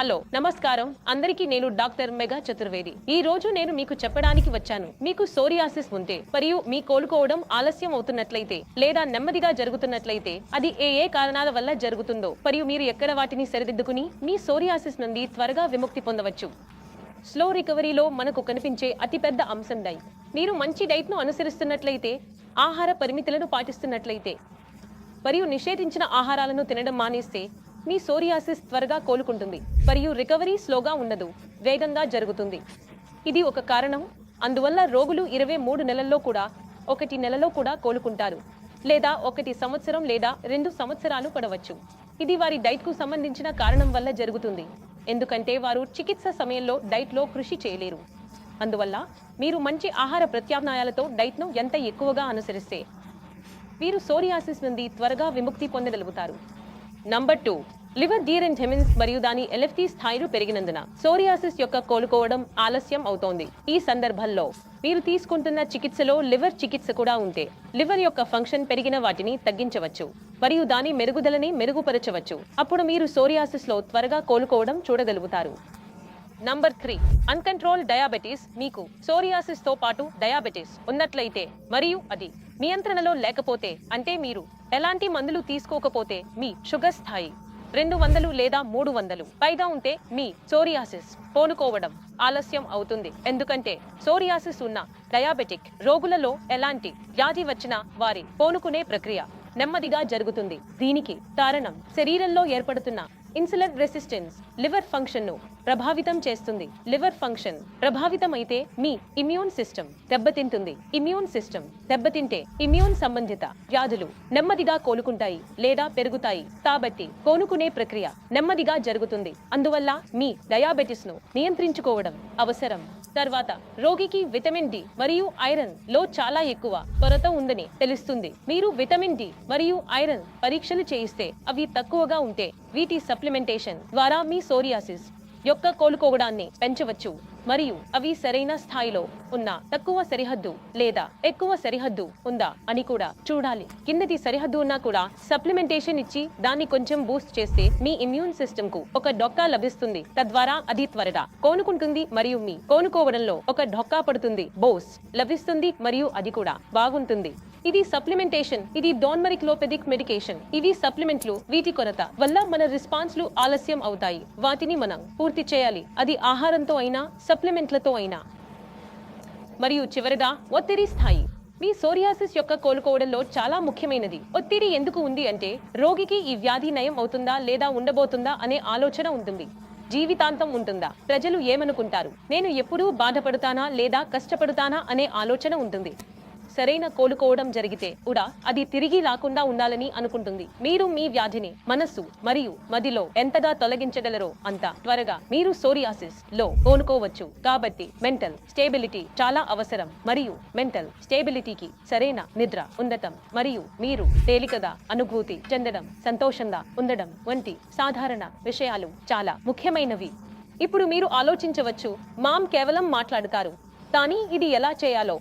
Hello నమస్కారం అందరికీ నేను డాక్టర్ మెగా చతుర్వేది. ఈ రోజు నేను మీకు చెప్పడానికి వచ్చాను. మీకు సోరియాసిస్ ఉంటే మరియు మీ కోలుకోవడం ఆలస్యం అవుతున్నట్లయితే లేదా నెమ్మదిగా జరుగుతున్నట్లయితే అది ఏ కారణాల వల్ల జరుగుతుందో మరియు మీరు ఎక్కడ వాటిని సరిదిద్దుకుని మీ సోరియాసిస్ నుండి త్వరగా విముక్తి పొందవచ్చు. స్లో రికవరీలో మనకు కనిపించే అతిపెద్ద అంశం డైట్. మీరు మంచి డైట్ ను అనుసరిస్తున్నట్లయితే, ఆహార పరిమితులను పాటిస్తున్నట్లయితే మరియు నిషేధించిన ఆహారాలను తినడం మానేస్తే మీ సోరియాసిస్ త్వరగా కోలుకుంటుంది మరియు రికవరీ స్లోగా ఉండదు, వేగంగా జరుగుతుంది. ఇది ఒక కారణం అందువల్ల రోగులు 23 నెలల్లో కూడా 1 నెలలో కూడా కోలుకుంటారు, లేదా 1 సంవత్సరం లేదా 2 సంవత్సరాలు పడవచ్చు. ఇది వారి డైట్ కు సంబంధించిన కారణం వల్ల జరుగుతుంది, ఎందుకంటే వారు చికిత్స సమయంలో డైట్ లో కృషి చేయలేరు. అందువల్ల మీరు మంచి ఆహార ప్రత్యామ్నాయాలతో డైట్ ను ఎంత ఎక్కువగా అనుసరిస్తే మీరు సోరియాసిస్ నుండి త్వరగా విముక్తి పొందగలుగుతారు. నంబర్ 2, లివర్ డీరెంజెమిన్స్ మరియు దాని ఎల్ఎఫ్టి స్థాయిలు పెరిగినందున సోరియాసిస్ యొక్క కోలుకోవడం ఆలస్యం అవుతోంది. ఈ సందర్భంలో మీరు తీసుకుంటున్న చికిత్సలో లివర్ చికిత్స కూడా ఉంటే లివర్ యొక్క ఫంక్షన్ పెరిగిన వాటిని తగ్గించవచ్చు మరియు దాని మెరుగుదలని మెరుగుపరచవచ్చు. అప్పుడు మీరు సోరియాసిస్ లో త్వరగా కోలుకోవడం చూడగలుగుతారు. Number 3, uncontrolled diabetes. మీకు సోరియాసిస్ తో పాటు డయాబెటీస్ ఉన్నట్లయితే మరియు అది నియంత్రణలో లేకపోతే, అంటే మీరు ఎలాంటి మందులు తీసుకోకపోతే మీ షుగర్ స్థాయి 200 లేదా 300 పైగా ఉంటే మీ సోరియాసిస్ కోలుకోవడం ఆలస్యం అవుతుంది. ఎందుకంటే సోరియాసిస్ ఉన్న డయాబెటిక్ రోగులలో ఎలాంటి వ్యాధి వచ్చినా వారి కోలుకునే ప్రక్రియ నెమ్మదిగా జరుగుతుంది. దీనికి కారణం శరీరంలో ఏర్పడుతున్న ఇన్సులిన్ రెసిస్టెన్స్ లివర్ ఫంక్షన్ ను ప్రభావితం చేస్తుంది. లివర్ ఫంక్షన్ ప్రభావితం అయితే మీ ఇమ్యూన్ సిస్టమ్ దెబ్బతింటుంది. ఇమ్యూన్ సిస్టమ్ దెబ్బతింటే ఇమ్యూన్ సంబంధిత వ్యాధులు నెమ్మదిగా కోలుకుంటాయి లేదా పెరుగుతాయి. కాబట్టి కోలుకునే ప్రక్రియ నెమ్మదిగా జరుగుతుంది. అందువల్ల మీ డయాబెటిస్ ను నియంత్రించుకోవడం అవసరం. తర్వాత రోగికి విటమిన్ డి మరియు ఐరన్ లో చాలా ఎక్కువ కొరత ఉందని తెలుస్తుంది. మీరు విటమిన్ డి మరియు ఐరన్ పరీక్షలు చేయిస్తే అవి తక్కువగా ఉంటే వీటి సప్లిమెంటేషన్ ద్వారా మీ సోరియాసిస్ యొక్క కోలుకోవడాన్ని పెంచవచ్చు మరియు అవి సరైన స్థాయిలో ఉన్న తక్కువ సరిహద్దు లేదా ఎక్కువ సరిహద్దు ఉందా అని కూడా చూడాలి. కిందటి సరిహద్దు ఉన్నా కూడా సప్లిమెంటేషన్ ఇచ్చి దాన్ని కొంచెం బూస్ట్ చేస్తే మీ ఇమ్యూన్ సిస్టమ్ కు ఒక డొక్కా లభిస్తుంది. తద్వారా అది త్వరగా కోలుకుంటుంది మరియు మీ కోలుకోవడంలో ఒక డొక్కా పడుతుంది, బోస్ లభిస్తుంది మరియు అది కూడా బాగుంటుంది. ఇది సప్లిమెంటేషన్. ఇది డోన్మరిక్లోపెడిక్ మెడికేషన్. ఇవి సప్లిమెంట్లు. వీటి కొరత వల్ల మన రెస్పాన్స్లు ఆలస్యం అవుతాయి. వాటిని మనం పూర్తి చేయాలి, అది ఆహారంతో అయినా సప్లిమెంట్లతో అయినా. మరియు చివరిగా ఒత్తిడి స్థాయి మీ సోరియాసిస్ యొక్క కోలుకోవడంలో చాలా ముఖ్యమైనది. ఒత్తిడి ఎందుకు ఉంది అంటే రోగికి ఈ వ్యాధి నయం అవుతుందా లేదా ఉండబోతుందా అనే ఆలోచన ఉంటుంది. జీవితాంతం ఉంటుందా, ప్రజలు ఏమనుకుంటారు, నేను ఎప్పుడూ బాధపడతానా లేదా కష్టపడతానా అనే ఆలోచన ఉంటుంది. సరైన కోలుకోవడం జరిగితే కూడా అది తిరిగి రాకుండా ఉండాలని అనుకుంటుంది. మీరు మీ వ్యాధిని మనస్సు మరియు మదిలో ఎంతగా తొలగించగలరో అంత త్వరగా మీరు సోరియాసిస్ లో కోలుకోవచ్చు. కాబట్టి మెంటల్ స్టేబిలిటీ చాలా అవసరం మరియు మెంటల్ స్టేబిలిటీకి సరైన నిద్ర ఉండటం మరియు మీరు తేలికగా అనుభూతి చెందడం, సంతోషంగా ఉండడం వంటి సాధారణ విషయాలు చాలా ముఖ్యమైనవి. ఇప్పుడు మీరు ఆలోచించవచ్చు, మామ్ కేవలం మాట్లాడతారు, కానీ ఇది ఎలా చేయాలో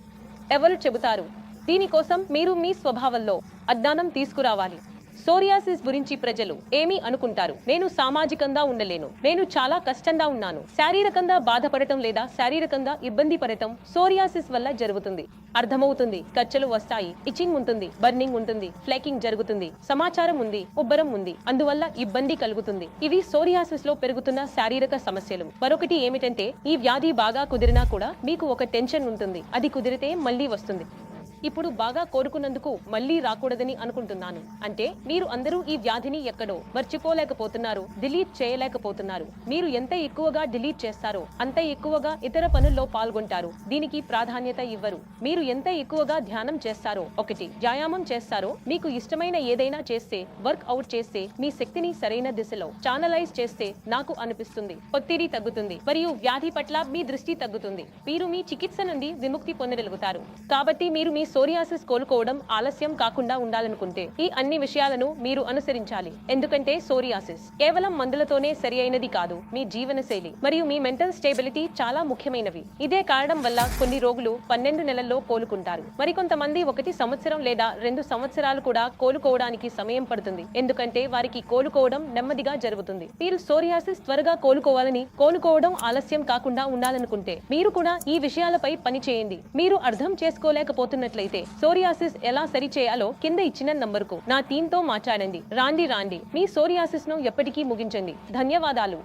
ఎవరు చెబుతారు? దీనికోసం మీరు మీ స్వభావంలో అజ్ఞానం తీసుకురావాలి. సోరియాసిస్ గురించి ప్రజలు ఏమి అనుకుంటారు? నేను సామాజికంగా ఉండలేను, నేను చాలా కష్టంగా ఉన్నాను. శారీరకంగా బాధపడటం లేదా శారీరకంగా ఇబ్బంది పడటం సోరియాసిస్ వల్ల జరుగుతుంది. అర్థమవుతుంది. కచ్చలు వస్తాయి, ఇచింగ్ ఉంటుంది, బర్నింగ్ ఉంటుంది, ఫ్లేకింగ్ జరుగుతుంది, సమాచారం ఉంది, ఉబ్బరం ఉంది, అందువల్ల ఇబ్బంది కలుగుతుంది. ఇవి సోరియాసిస్ లో పెరుగుతున్న శారీరక సమస్యలు. మరొకటి ఏమిటంటే ఈ వ్యాధి బాగా కుదిరినా కూడా మీకు ఒక టెన్షన్ ఉంటుంది. అది కుదిరితే మళ్ళీ వస్తుంది. ఇప్పుడు బాగా కోరుకున్నందుకు మళ్ళీ రాకూడదని అనుకుంటున్నాను. అంటే మీరు అందరూ ఈ వ్యాధిని ఎక్కడో మర్చిపోలేకపోతున్నారు, డిలీట్ చేయలేకపోతున్నారు. మీరు ఎంత ఎక్కువగా డిలీట్ చేస్తారో అంత ఎక్కువగా ఇతర పనుల్లో పాల్గొంటారు. దీనికి ప్రాధాన్యత ఇవ్వరు. మీరు ఎంత ఎక్కువగా ధ్యానం చేస్తారో, ఒకటి వ్యాయామం చేస్తారో, మీకు ఇష్టమైన ఏదైనా చేస్తే, వర్క్ అవుట్ చేస్తే, మీ శక్తిని సరైన దిశలో ఛానలైజ్ చేస్తే నాకు అనిపిస్తుంది ఒత్తిడి తగ్గుతుంది మరియు వ్యాధి పట్ల మీ దృష్టి తగ్గుతుంది. మీరు మీ చికిత్స నుండి విముక్తి పొందగలుగుతారు. కాబట్టి మీరు మీ సోరియాసిస్ కోలుకోవడం ఆలస్యం కాకుండా ఉండాలనుకుంటే ఈ అన్ని విషయాలను మీరు అనుసరించాలి. ఎందుకంటే సోరియాసిస్ కేవలం మందులతోనే సరి అయినది కాదు, మీ జీవనశైలి మరియు మీ మెంటల్ స్టేబిలిటీ చాలా ముఖ్యమైనవి. ఇదే కారణం వల్ల కొన్ని రోగులు 12 నెలల్లో కోలుకుంటారు. మరికొంతమంది 1 సంవత్సరం లేదా 2 సంవత్సరాలు కూడా కోలుకోవడానికి సమయం పడుతుంది, ఎందుకంటే వారికి కోలుకోవడం నెమ్మదిగా జరుగుతుంది. మీరు సోరియాసిస్ త్వరగా కోలుకోవడం ఆలస్యం కాకుండా ఉండాలనుకుంటే మీరు కూడా ఈ విషయాలపై పని చేయండి. మీరు అర్థం చేసుకోలేకపోతున్నట్లయితే సోరియాసిస్ ఎలా సరి చేయాలో కింద ఇచ్చిన నంబర్కు నా టీంతో మాట్లాడండి. రాండి మీ సోరియాసిస్ ను ఎప్పటికీ ముగించండి. ధన్యవాదాలు.